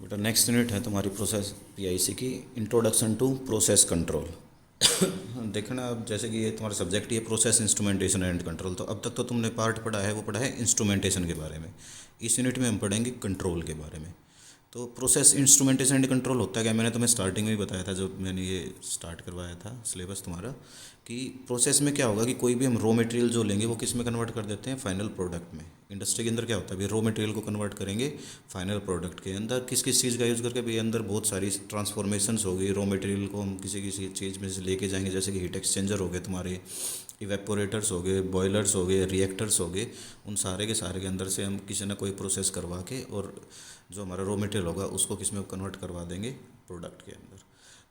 बेटा next unit है तुम्हारी प्रोसेस पीआईसी की इंट्रोडक्शन टू प्रोसेस कंट्रोल। देखना अब जैसे कि ये तुम्हारा सब्जेक्ट ही है प्रोसेस इंस्ट्रूमेंटेशन एंड कंट्रोल, तो अब तक तो तुमने पार्ट पढ़ा है वो पढ़ा है इंस्ट्रूमेंटेशन के बारे में। इस यूनिट में हम पढ़ेंगे कंट्रोल के बारे में। तो प्रोसेस इंस्ट्रूमेंटेशन एंड कंट्रोल होता क्या, मैंने तुम्हें स्टार्टिंग में ही बताया था जब मैंने ये स्टार्ट करवाया था सिलेबस तुम्हारा, कि प्रोसेस में क्या होगा कि कोई भी हम रॉ मटेरियल जो लेंगे वो किस में कन्वर्ट कर देते हैं, फाइनल प्रोडक्ट में। इंडस्ट्री के अंदर क्या होता है भाई, रॉ मटेरियल को कन्वर्ट करेंगे फाइनल प्रोडक्ट के अंदर। किस किस चीज़ का यूज़ करके भाई, अंदर बहुत सारी ट्रांसफॉर्मेशंस हो गई। रॉ मटेरियल को हम किसी किसी चीज़ में से लेके जाएंगे, जैसे कि हीट एक्सचेंजर हो गए तुम्हारे, इवेपोरेटर्स हो गए, बॉयलर्स हो गए, रिएक्टर्स हो गए। उन सारे के अंदर से हम किसी ना कोई प्रोसेस करवा के और जो हमारा रॉ मटेरियल होगा उसको किस में कन्वर्ट करवा देंगे, प्रोडक्ट के अंदर।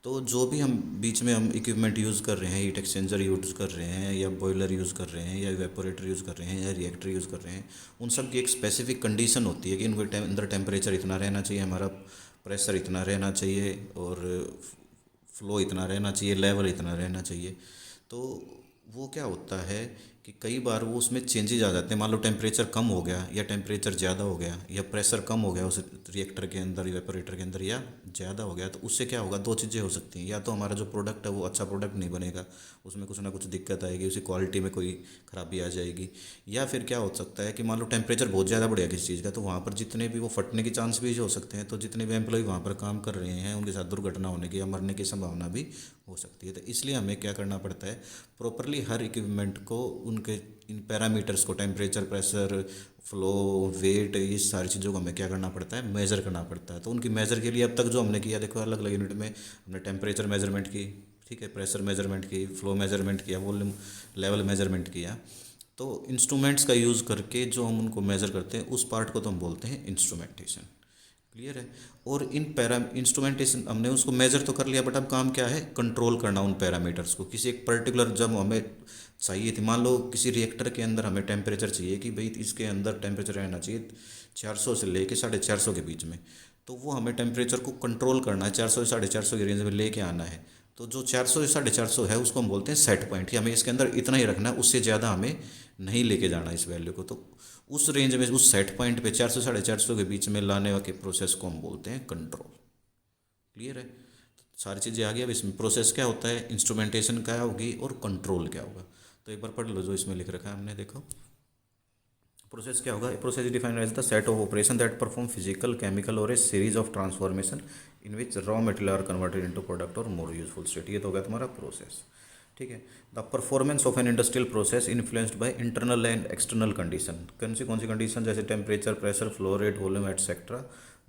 तो जो भी हम बीच में हम इक्विपमेंट यूज़ कर रहे हैं, हीट एक्सचेंजर यूज़ कर रहे हैं या बॉयलर यूज़ कर रहे हैं या इवेपोरेटर यूज़ कर रहे हैं या रिएक्टर यूज़ कर रहे हैं, उन सब की एक स्पेसिफिक कंडीशन होती है कि इनके अंदर टेम्परेचर इतना रहना चाहिए, हमारा प्रेशर इतना रहना चाहिए और फ्लो इतना रहना चाहिए, लेवल इतना रहना चाहिए। तो वो क्या होता है कि कई बार वो उसमें चेंजेज आ जाते हैं। मान लो टेम्परेचर कम हो गया या टेम्परेचर ज़्यादा हो गया या प्रेशर कम हो गया उस रिएक्टर के अंदर, इवेपोरेटर के अंदर, या ज़्यादा हो गया, तो उससे क्या होगा, दो चीज़ें हो सकती हैं। या तो हमारा जो प्रोडक्ट है वो अच्छा प्रोडक्ट नहीं बनेगा, उसमें कुछ ना कुछ दिक्कत आएगी, उसकी क्वालिटी में कोई खराबी आ जाएगी। या फिर क्या हो सकता है कि मान लो टेम्परेचर बहुत ज़्यादा बढ़ गया किसी चीज़ का, तो वहाँ पर जितने भी वो फटने के चांस भी हो सकते हैं। तो जितने भी एम्प्लॉय वहाँ पर काम कर रहे हैं उनके साथ दुर्घटना होने की या मरने की संभावना भी हो सकती है। तो इसलिए हमें क्या करना पड़ता है, प्रॉपरली हर इक्विपमेंट को उनके इन पैरामीटर्स को, टेम्परेचर, प्रेशर, फ्लो, वेट, इस सारी चीज़ों को हमें क्या करना पड़ता है, मेज़र करना पड़ता है। तो उनकी मेज़र के लिए अब तक जो हमने किया, देखो अलग अलग यूनिट में हमने टेम्परेचर मेजरमेंट की, ठीक है, प्रेशर मेजरमेंट की, फ्लो मेजरमेंट किया, वॉल्यूम लेवल मेजरमेंट किया। तो इंस्ट्रूमेंट्स का यूज़ करके जो हम उनको मेज़र करते हैं उस पार्ट को तो हम बोलते हैं इंस्ट्रूमेंटेशन। क्लियर है। और इन पैरा इंस्ट्रूमेंटेशन हमने उसको मेजर तो कर लिया, बट अब काम क्या है, कंट्रोल करना उन पैरामीटर्स को। किसी एक पर्टिकुलर जब हमें चाहिए थी, मान लो किसी रिएक्टर के अंदर हमें टेम्परेचर चाहिए कि भाई इसके अंदर टेम्परेचर रहना चाहिए 400 से लेके 450 के बीच में। तो वो हमें टेम्परेचर को कंट्रोल करना है, 400 से 450 की रेंज में लेके आना है। तो जो 400 से 450 है उसको हम बोलते हैं सेट पॉइंट, कि हमें इसके अंदर इतना ही रखना है, उससे ज़्यादा हमें नहीं लेके जाना इस वैल्यू को। तो उस रेंज में, उस सेट पॉइंट पे 400 450 के बीच में लाने के प्रोसेस को हम बोलते हैं कंट्रोल। क्लियर है। तो सारी चीज़ें आ गई। अब इसमें प्रोसेस क्या होता है, इंस्ट्रूमेंटेशन क्या होगी और कंट्रोल क्या होगा। तो एक बार पढ़ लो जो इसमें लिख रखा है हमने, देखो प्रोसेस क्या होगा। Process is defined as the set of operation that perform physical, chemical or a series of transformation in which raw material are converted into product or more useful state. ये तो हो गया तुम्हारा प्रोसेस। ठीक है। The performance of an industrial process influenced by internal and external condition. कौन सी condition, जैसे temperature, pressure, flow rate, volume etcetera.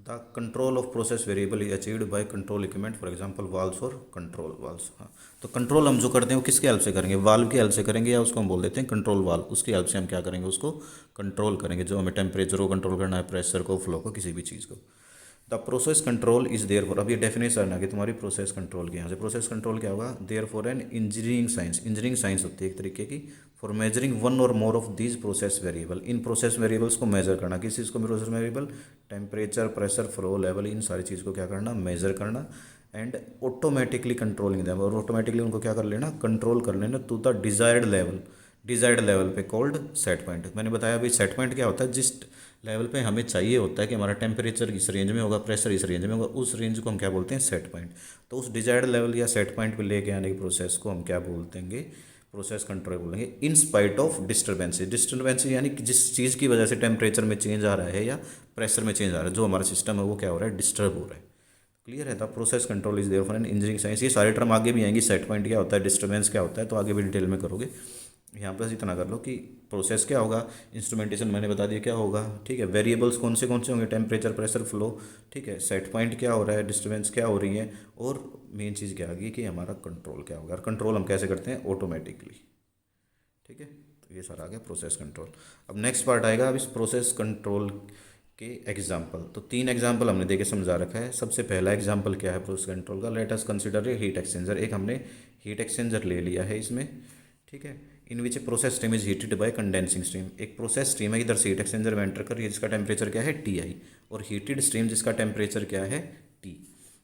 The control of process variable is achieved by control equipment, for example valves और control valves. हाँ, तो control हम जो करते हैं वो किसके हेल्प से करेंगे, वाल्व की हेल्प से करेंगे, या उसको हम बोल देते हैं कंट्रोल वाल्व। उसकी हेल्प से हम क्या करेंगे, उसको कंट्रोल करेंगे। जो हमें टेम्परेचर को कंट्रोल करना है, प्रेशर को, फ्लो को, किसी भी चीज़ को। The process control is there for, अब ये डेफिनेशन है कि तुम्हारी प्रोसेस कंट्रोल की। यहाँ से प्रोसेस कंट्रोल क्या होगा, there for an engineering science. Engineering science होती है एक तरीके की, for measuring one or more of these process variable. इन प्रोसेस वेरिएबल्स को मेजर करना। किस चीज़ को process variable, temperature, pressure, flow, level, इन सारी चीज़ को क्या करना, मेजर करना। एंड ऑटोमेटिकली कंट्रोलिंग दैम, और ऑटोमेटिकली उनको क्या कर लेना, कंट्रोल कर लेना to the desired level. Desired level पे कॉल्ड सेट पॉइंट। मैंने बताया अभी सेट पॉइंट क्या होता है, जिस लेवल पे हमें चाहिए होता है कि हमारा टेम्परेचर इस रेंज में होगा, प्रेशर इस रेंज में होगा, उस रेंज को हम क्या बोलते हैं, सेट पॉइंट। तो उस डिजायर्ड लेवल या सेट पॉइंट पे लेके आने के प्रोसेस को हम क्या बोलते हैं, प्रोसेस कंट्रोल बोलेंगे। In spite of disturbances. Disturbances यानी कि जिस चीज़ की वजह से टेम्परेचर में चेंज आ रहा है या प्रेशर में चेंज आ रहा है, जो हमारा सिस्टम है वो क्या हो रहा है, डिस्टर्ब हो रहा है। क्लियर है। The process control is there for an engineering science. ये सारे टर्म आगे भी आएंगे, सेट पॉइंट क्या होता है, डिस्टर्बेंस क्या होता है, तो आगे भी डिटेल में करोगे। यहाँ पर इतना कर लो कि प्रोसेस क्या होगा, इंस्ट्रूमेंटेशन मैंने बता दिया क्या होगा, ठीक है। वेरिएबल्स कौन से होंगे, टेम्परेचर, प्रेशर, फ्लो, ठीक है। सेट पॉइंट क्या हो रहा है, डिस्टर्बेंस क्या हो रही है, और मेन चीज़ क्या आ गई कि हमारा कंट्रोल क्या होगा। और कंट्रोल हम कैसे करते हैं, ऑटोमेटिकली। ठीक है। तो ये सारा आ गया प्रोसेस कंट्रोल। अब नेक्स्ट पार्ट आएगा, अब इस प्रोसेस कंट्रोल के एग्जाम्पल। तो 3 एग्जाम्पल हमने देके समझा रखा है। सबसे पहला एग्जाम्पल क्या है प्रोसेस कंट्रोल का, let us consider a heat exchanger. एक हमने हीट एक्सचेंजर ले लिया है इसमें, ठीक है। In which process stream is heated by condensing stream. एक प्रोसेस स्ट्रीम है, इधर से हीट एक्सचेंजर में एंटर कर रही है, जिसका टेम्परेचर क्या है, टी आई, और हीटेड स्ट्रीम जिसका टेम्परेचर क्या है, टी।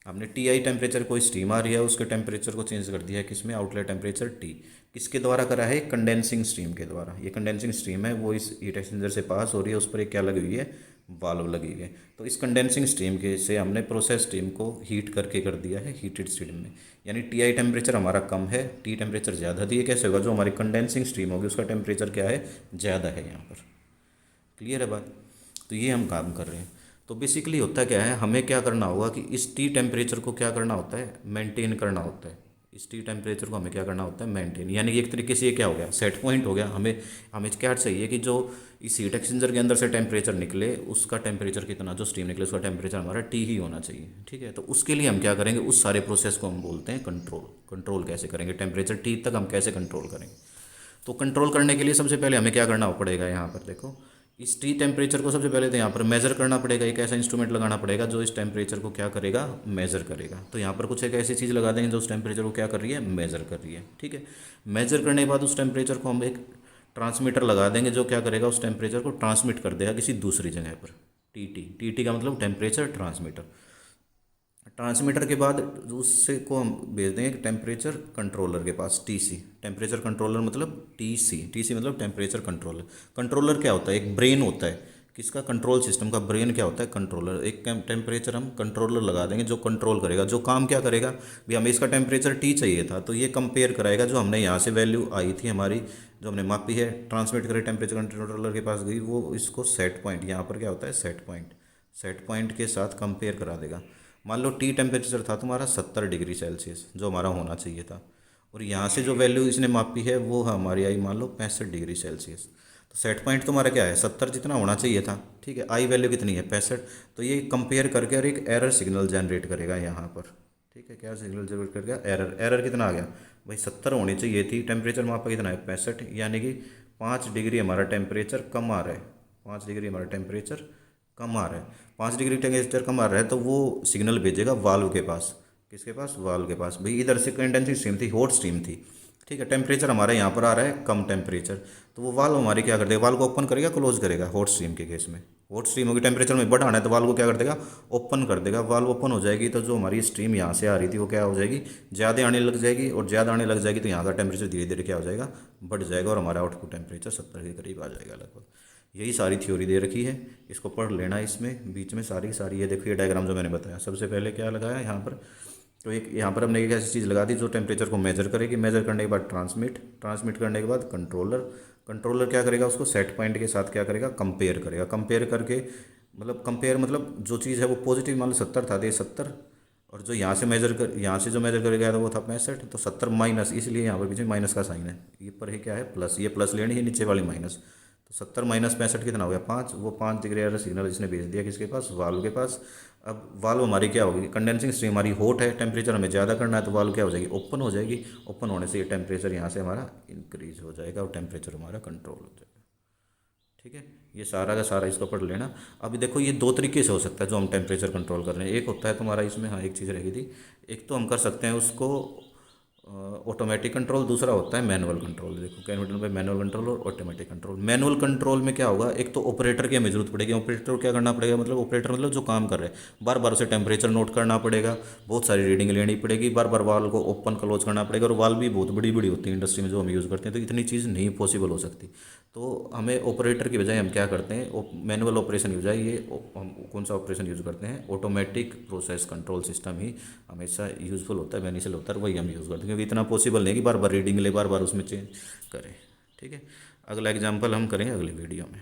हमने टी आई टेम्परेचर, कोई स्टीम आ रही है, उसके टेम्परेचर को चेंज कर दिया है किसमें, आउटलेट टेम्परेचर टी। किसके द्वारा करा है, कंडेंसिंग स्ट्रीम के द्वारा। ये कंडेंसिंग स्ट्रीम है वो इस हीट एक्सचेंजर से पास हो रही है, उस पर एक क्या लगी हुई है, वाल्व लगी हुई है। तो इस कंडेंसिंग स्ट्रीम के से हमने प्रोसेस स्ट्रीम को हीट करके कर दिया है हीटेड स्ट्रीम में, यानी टी आई टेम्परेचर हमारा कम है, टी टेम्परेचर ज़्यादा दिए कैसे होगा, जो हमारी कंडेंसिंग स्ट्रीम होगी उसका टेम्परेचर क्या है, ज़्यादा है यहाँ पर। क्लियर है बात। तो ये हम काम कर रहे हैं। तो बेसिकली होता क्या है, हमें क्या करना होगा कि इस टी टेम्परेचर को क्या करना होता है, मेंटेन करना होता है। इस टी टेम्परेचर को हमें क्या करना होता है, मेंटेन, यानी कि एक तरीके से ये क्या हो गया, सेट पॉइंट हो गया। हमें हमें क्या चाहिए कि जो इस हीट एक्सचेंजर के अंदर से टेम्परेचर निकले उसका टेम्परेचर कितना, जो स्टीम निकले उसका टेम्परेचर हमारा टी ही होना चाहिए। ठीक है, तो उसके लिए हम क्या करेंगे, उस सारे प्रोसेस को हम बोलते हैं कंट्रोल। कंट्रोल कैसे करेंगे, टेम्परेचर टी तक हम कैसे कंट्रोल करेंगे। तो कंट्रोल करने के लिए सबसे पहले हमें क्या करना पड़ेगा, यहाँ पर देखो, इस टी टेम्परेचर को सबसे पहले तो यहाँ पर मेज़र करना पड़ेगा। एक ऐसा इंस्ट्रूमेंट लगाना पड़ेगा जो इस टेम्परेचर को क्या करेगा, मेज़र करेगा। तो यहाँ पर कुछ एक ऐसी चीज़ लगा देंगे जो उस टेम्परेचर को क्या कर रही है, मेज़र कर रही है। ठीक है, मेज़र करने के बाद उस टेम्परेचर को हम एक ट्रांसमीटर लगा देंगे जो क्या करेगा, उस टेम्परेचर को ट्रांसमिट कर देगा किसी दूसरी जगह पर। टी टी का मतलब टेम्परेचर ट्रांसमीटर। ट्रांसमीटर के बाद उससे को हम भेज देंगे टेम्परेचर कंट्रोलर के पास, टीसी। टेम्परेचर कंट्रोलर मतलब टीसी, टीसी मतलब टेम्परेचर कंट्रोलर। कंट्रोलर क्या होता है, एक ब्रेन होता है किसका, कंट्रोल सिस्टम का ब्रेन क्या होता है, कंट्रोलर। एक टेम्परेचर हम कंट्रोलर लगा देंगे जो कंट्रोल करेगा, जो काम क्या करेगा भी, हमें इसका टेम्परेचर टी चाहिए था तो ये कंपेयर कराएगा जो हमने यहाँ से वैल्यू आई थी हमारी, जो हमने मापी है, ट्रांसमिट करे टेम्परेचर कंट्रोलर के पास गई, वो इसको सेट पॉइंट, यहाँ पर क्या होता है सेट पॉइंट, सेट पॉइंट के साथ कंपेयर करा देगा। मान लो टी टेम्परेचर था तुम्हारा 70 डिग्री सेल्सियस जो हमारा होना चाहिए था, और यहाँ से जो वैल्यू इसने मापी है वो हमारी आई मान लो 65 डिग्री सेल्सियस। तो सेट पॉइंट तुम्हारा क्या है, 70 जितना होना चाहिए था। ठीक है, आई वैल्यू कितनी है, 65। तो ये कंपेयर करके और एक एरर सिग्नल जनरेट करेगा यहाँ पर। ठीक है, क्या सिग्नल जनरेट करेगा, एरर। एरर कितना आ गया भाई, 70 होनी चाहिए थी, टेम्परेचर मापा कितना है 65, यानी कि 5 डिग्री हमारा टेम्परेचर कम आ रहा है। 5 डिग्री हमारा टेम्परेचर कम आ रहा है, 5 डिग्री टेम्परेचर कम आ रहा है, तो वो सिग्नल भेजेगा वाल्व के पास। किसके पास, वाल्व के पास। भाई इधर से कंडेंसिंग स्ट्रीम थी, हॉट स्ट्रीम थी। ठीक है, टेम्परेचर हमारा यहाँ पर आ रहा है कम टेम्परेचर, तो वो वाल्व हमारी क्या कर देगा, वाल्व को ओपन करेगा क्लोज करेगा। हॉट स्ट्रीम के केस में, हॉट स्ट्रीम होगी, टेम्परेचर में बढ़ाना है तो वाल्व को क्या कर देगा, ओपन कर देगा। वाल्व ओपन हो जाएगी तो जो हमारी स्ट्रीम यहाँ से आ रही थी वो क्या हो जाएगी, ज़्यादा आने लग जाएगी, और ज़्यादा आने लग जाएगी तो यहाँ का टेम्परेचर धीरे धीरे क्या हो जाएगा, बढ़ जाएगा, और हमारा आउटपुट टेम्परेचर 70 के करीब आ जाएगा लगभग। यही सारी थ्योरी दे रखी है, इसको पढ़ लेना। इसमें बीच में सारी सारी ये देखो, ये डायग्राम जो मैंने बताया, सबसे पहले क्या लगाया यहाँ पर, तो एक यहाँ पर हमने एक ऐसी चीज़ लगा दी जो टेम्परेचर को मेजर करेगी, मेजर करने के बाद ट्रांसमिट करने के बाद कंट्रोलर, कंट्रोलर क्या करेगा, उसको सेट पॉइंट के साथ क्या करेगा, कंपेयर करेगा। कंपेयर करके मतलब कंपेयर मतलब जो चीज़ है वो पॉजिटिव, मान लो 70 था, दे 70, और जो यहाँ से जो मेजर करेगा था वो था 65, तो 70 माइनस, इसलिए यहाँ पर पीछे माइनस का साइन है, ये पर है क्या है प्लस, ये प्लस लेनी है, नीचे वाली माइनस। तो 70 माइनस 65 कितना हो गया, 5। वो 5 डिग्री एरर सिग्नल इसने भेज दिया किसके पास, वाल्व के पास। अब वाल्व हमारी क्या होगी, कंडेंसिंग स्ट्रीम हमारी हॉट है, टेम्परेचर हमें ज़्यादा करना है, तो वाल्व क्या हो जाएगी, ओपन हो जाएगी। ओपन होने से ये टेम्परेचर यहाँ से हमारा इंक्रीज हो जाएगा और टेम्परेचर हमारा कंट्रोल हो जाएगा। ठीक है, ये सारा का सारा इसको पढ़ लेना। अभी देखो ये दो तरीके से हो सकता है जो हम टेम्परेचर कंट्रोल कर रहे हैं। एक होता है तुम्हारा इसमें, हाँ एक चीज़ रहेगी थी, एक तो हम कर सकते हैं उसको ऑटोमेटिक कंट्रोल, दूसरा होता है मैनुअल कंट्रोल। देखो कैनोडल में मैनुअल कंट्रोल और ऑटोमेटिक कंट्रोल। मैनुअल कंट्रोल में क्या होगा, एक तो ऑपरेटर की हमें जरूरत पड़ेगी। ऑपरेटर को क्या करना पड़ेगा, मतलब ऑपरेटर मतलब जो काम कर रहे हैं, बार बार उसे टेम्परेचर नोट करना पड़ेगा, बहुत सारी रीडिंग लेनी पड़ेगी, बार बार वाल्व को ओपन क्लोज करना पड़ेगा, और वाल्व भी बहुत बड़ी बड़ी होती है इंडस्ट्री में जो हम यूज़ करते हैं, तो इतनी चीज़ नहीं पॉसिबल हो सकती। तो हमें ऑपरेटर की बजाय हम क्या करते हैं, मैनुअल ऑपरेशन की बजाय ये हम कौन सा ऑपरेशन यूज़ करते हैं, ऑटोमेटिक प्रोसेस कंट्रोल सिस्टम ही हमेशा यूज़फुल होता है, बेनिफिशियल होता है, वही हम यूज़ करते हैं, क्योंकि इतना पॉसिबल नहीं कि बार बार रीडिंग ले, बार बार उसमें चेंज करें। ठीक है, अगला एग्जाम्पल हम करेंगे अगले वीडियो में।